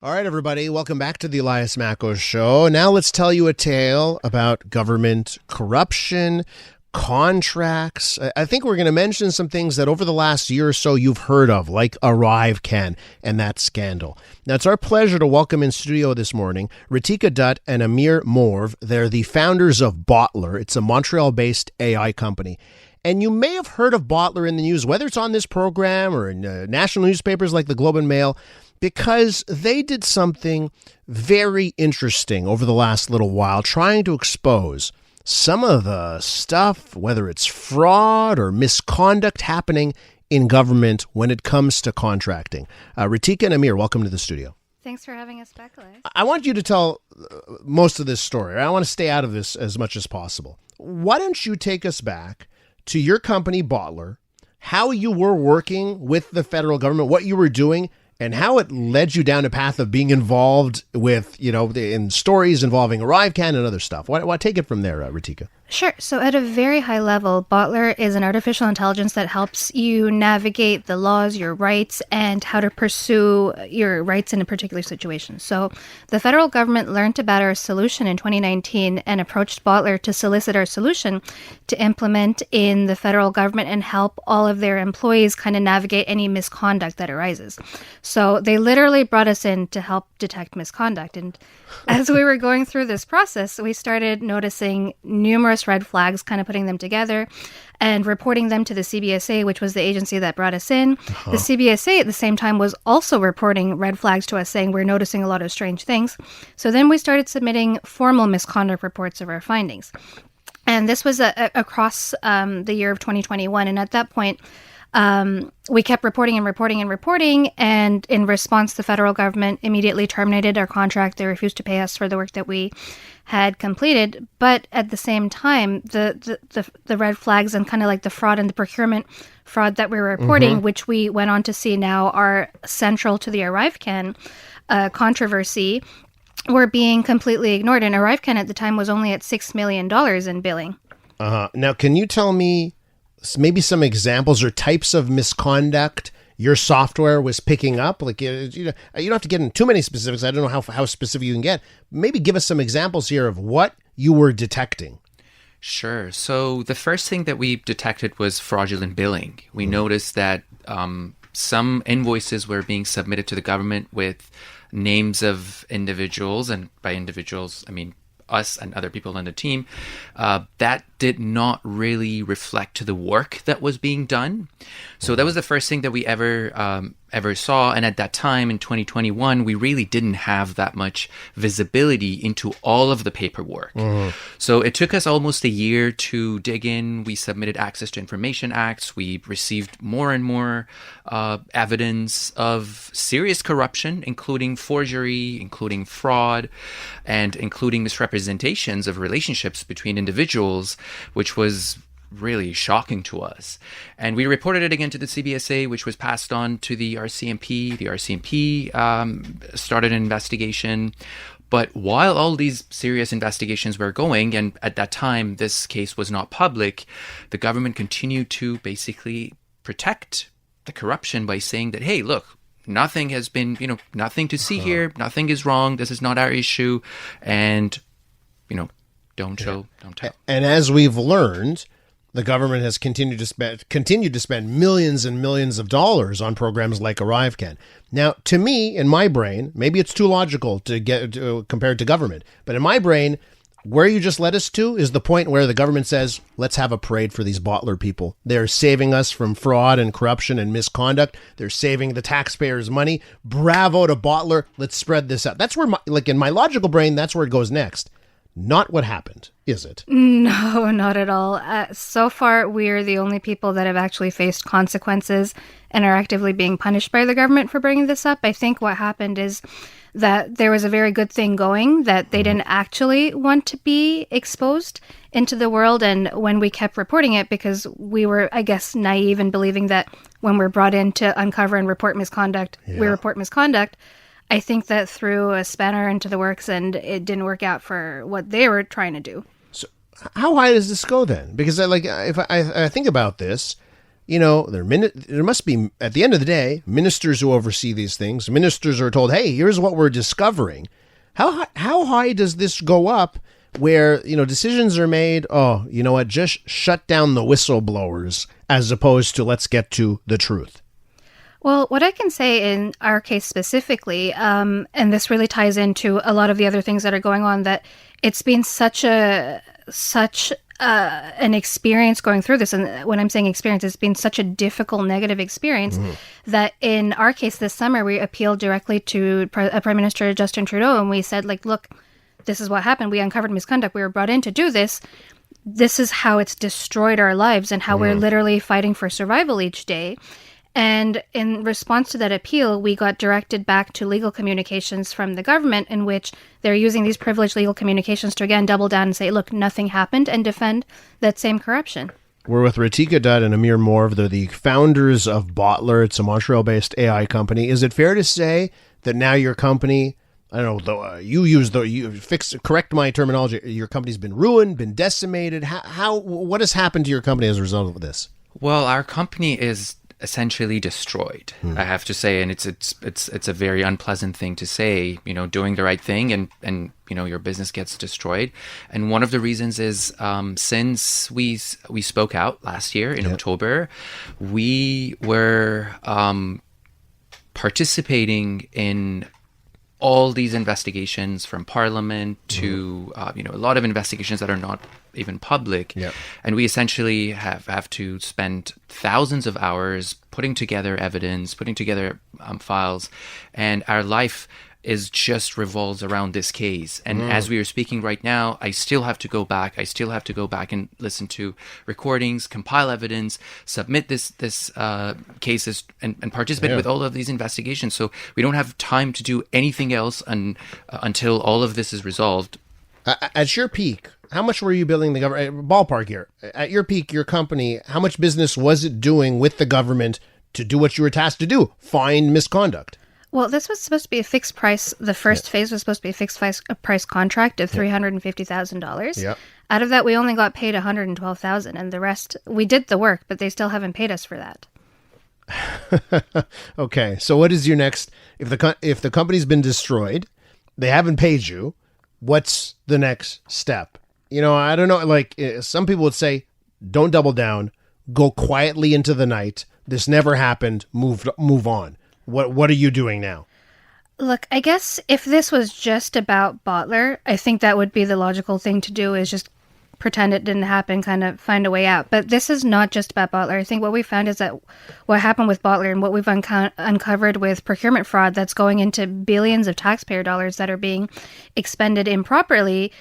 All right, everybody, welcome back to the Elias Makos Show. Now let's tell you a tale about government corruption, contracts. I think we're going to mention some things that over the last year or so you've heard of, like ArriveCan and that scandal. Now, it's our pleasure to welcome in studio this morning Ritika, Dutt, and Amir Morv. They're the founders of Botler. It's a Montreal-based AI company. And you may have heard of Botler in the news, whether it's on this program or in national newspapers like the Globe and Mail, because they did something very interesting over the last little while, trying to expose some of the stuff, whether it's fraud or misconduct happening in government when it comes to contracting. Ritika and Amir, welcome to the studio. Thanks for having us back, Elias. I want you to tell most of this story. I want to stay out of this as much as possible. Why don't you take us back to your company, Botler, how you were working with the federal government, what you were doing, and how it led you down a path of being involved with, in stories involving ArriveCan and other stuff. Why take it from there, Ritika? Sure. So at a very high level, Botler is an artificial intelligence that helps you navigate the laws, your rights, and how to pursue your rights in a particular situation. So the federal government learned about our solution in 2019 and approached Botler to solicit our solution to implement in the federal government and help all of their employees kind of navigate any misconduct that arises. So they literally brought us in to help detect misconduct. And as we were going through this process, we started noticing numerous red flags, kind of putting them together and reporting them to the CBSA, which was the agency that brought us in. The CBSA at the same time was also reporting red flags to us, saying we're noticing a lot of strange things. So then we started submitting formal misconduct reports of our findings. And this was across the year of 2021. And at that point, we kept reporting, and in response, the federal government immediately terminated our contract. They refused to pay us for the work that we had completed. But at the same time, the red flags and kind of like the fraud and the procurement fraud that we were reporting, which we went on to see now are central to the ArriveCan controversy, were being completely ignored. And ArriveCan at the time was only at $6 million in billing. Now, can you tell me maybe some examples or types of misconduct your software was picking up? Like, you don't have to get into too many specifics. I don't know how specific you can get. Maybe give us some examples here of what you were detecting. Sure. So the first thing that we detected was fraudulent billing. We noticed that some invoices were being submitted to the government with names of individuals, and by individuals, I mean us and other people on the team, that did not really reflect the work that was being done. So that was the first thing that we ever saw. And at that time in 2021, we really didn't have that much visibility into all of the paperwork. So it took us almost a year to dig in. We submitted Access to Information Acts. We received more and more evidence of serious corruption, including forgery, including fraud, and including misrepresentations of relationships between individuals, which was really shocking to us. And we reported it again to the CBSA, which was passed on to the RCMP. The RCMP started an investigation. But while all these serious investigations were going, and at that time this case was not public, the government continued to basically protect the corruption by saying that, hey, look, nothing has been, nothing to see here, nothing is wrong, this is not our issue, and, don't show, don't tell. And as we've learned, the government has continued to spend millions and millions of dollars on programs like ArriveCan. Now, to me, in my brain, maybe it's too logical to get compared to government, but in my brain, where you just led us to is the point where the government says, let's have a parade for these Botler people. They're saving us from fraud and corruption and misconduct. They're saving the taxpayers' money. Bravo to Botler. Let's spread this out. That's where, in my logical brain, that's where it goes next. Not what happened, is it? No, not at all. So far, we're the only people that have actually faced consequences and are actively being punished by the government for bringing this up. I think what happened is that there was a very good thing going, that they didn't actually want to be exposed into the world. And when we kept reporting it, because we were, I guess, naive in believing that when we're brought in to uncover and report misconduct, we report misconduct. I think that threw a spanner into the works, and it didn't work out for what they were trying to do. So how high does this go then? Because if I think about this, there must be, at the end of the day, ministers who oversee these things. Ministers are told, hey, here's what we're discovering. How high does this go up where, decisions are made, oh, you know what, just shut down the whistleblowers as opposed to let's get to the truth? Well, what I can say in our case specifically, and this really ties into a lot of the other things that are going on, that it's been such an experience going through this. And when I'm saying experience, it's been such a difficult, negative experience that in our case this summer, we appealed directly to Prime Minister Justin Trudeau. And we said, look, this is what happened. We uncovered misconduct. We were brought in to do this. This is how it's destroyed our lives and how we're literally fighting for survival each day. And in response to that appeal, we got directed back to legal communications from the government in which they're using these privileged legal communications to, again, double down and say, look, nothing happened, and defend that same corruption. We're with Ritika, Dutt, and Amir Morv. They're the founders of Botler. It's a Montreal-based AI company. Is it fair to say that now your company, I don't know, correct my terminology, your company's been ruined, been decimated? What has happened to your company as a result of this? Well, our company is essentially destroyed, I have to say, and it's a very unpleasant thing to say, doing the right thing and your business gets destroyed. And one of the reasons is since we spoke out last year in October, we were participating in all these investigations from Parliament to a lot of investigations that are not even public. And we essentially have to spend thousands of hours putting together evidence, putting together files, and our life is just revolves around this case. And as we are speaking right now, I still have to go back and listen to recordings, compile evidence, submit this cases and participate with all of these investigations. So we don't have time to do anything else until all of this is resolved. At your peak, how much were you billing the government? Ballpark here. At your peak, your company, how much business was it doing with the government to do what you were tasked to do? Find misconduct. Well, this was supposed to be a fixed price. The first phase was supposed to be a fixed price contract of $350,000. Out of that, we only got paid $112,000, and the rest, we did the work, but they still haven't paid us for that. Okay, so what is your next? If the company's been destroyed, they haven't paid you, what's the next step? I don't know. Some people would say, don't double down, go quietly into the night. This never happened. Move on. What are you doing now? Look, I guess if this was just about Botler, I think that would be the logical thing to do, is just pretend it didn't happen, kind of find a way out. But this is not just about Botler. I think what we found is that what happened with Botler and what we've uncovered with procurement fraud that's going into billions of taxpayer dollars that are being expended improperly,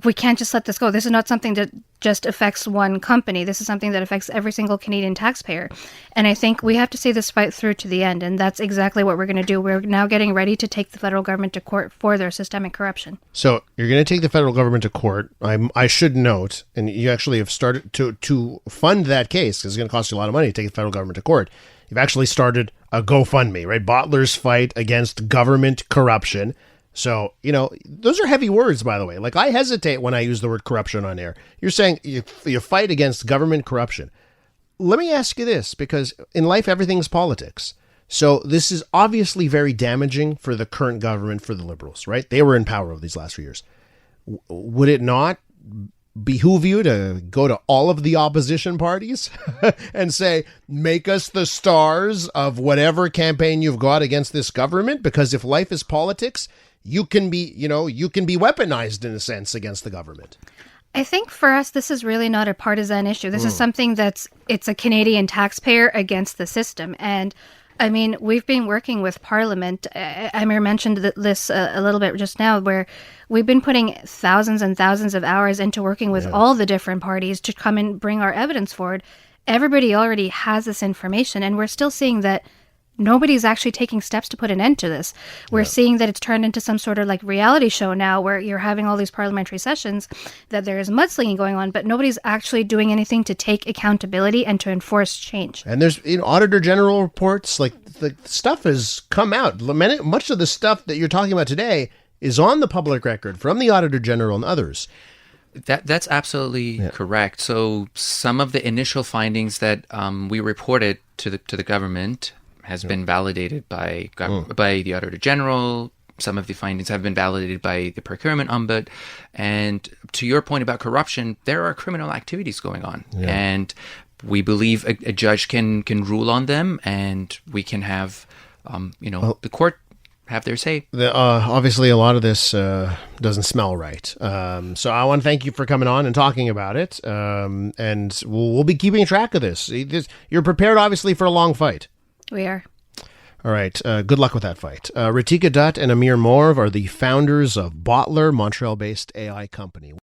we can't just let this go. This is not something that just affects one company. This is something that affects every single Canadian taxpayer. And I think we have to see this fight through to the end. And that's exactly what we're going to do. We're now getting ready to take the federal government to court for their systemic corruption. So you're going to take the federal government to court. I should note, and you actually have started to fund that case, because it's going to cost you a lot of money to take the federal government to court. You've actually started a GoFundMe, right? Botler's fight against government corruption. So, those are heavy words, by the way. I hesitate when I use the word corruption on air. You're saying you fight against government corruption. Let me ask you this, because in life, everything's politics. So this is obviously very damaging for the current government, for the Liberals, right? They were in power over these last few years. Would it not behoove you to go to all of the opposition parties and say, make us the stars of whatever campaign you've got against this government? Because if life is politics, you can be weaponized in a sense against the government. I think for us, this is really not a partisan issue. This is something it's a Canadian taxpayer against the system. And I mean, we've been working with Parliament. Amir mentioned this a little bit just now, where we've been putting thousands and thousands of hours into working with all the different parties to come and bring our evidence forward. Everybody already has this information, and we're still seeing that nobody's actually taking steps to put an end to this. We're seeing that it's turned into some sort of reality show now, where you're having all these parliamentary sessions, that there is mudslinging going on, but nobody's actually doing anything to take accountability and to enforce change. And there's Auditor General reports, the stuff has come out. Much of the stuff that you're talking about today is on the public record from the Auditor General and others. That's absolutely correct. So some of the initial findings that we reported to the government has been validated by the Auditor General. Some of the findings have been validated by the procurement ombud. And to your point about corruption, there are criminal activities going on. Yeah. And we believe a judge can rule on them, and we can have, the court have their say. Obviously, a lot of this doesn't smell right. So I want to thank you for coming on and talking about it. And we'll be keeping track of this. You're prepared, obviously, for a long fight. We are. All right. Good luck with that fight. Ritika Dutt and Amir Morv are the founders of Botler, Montreal-based AI company.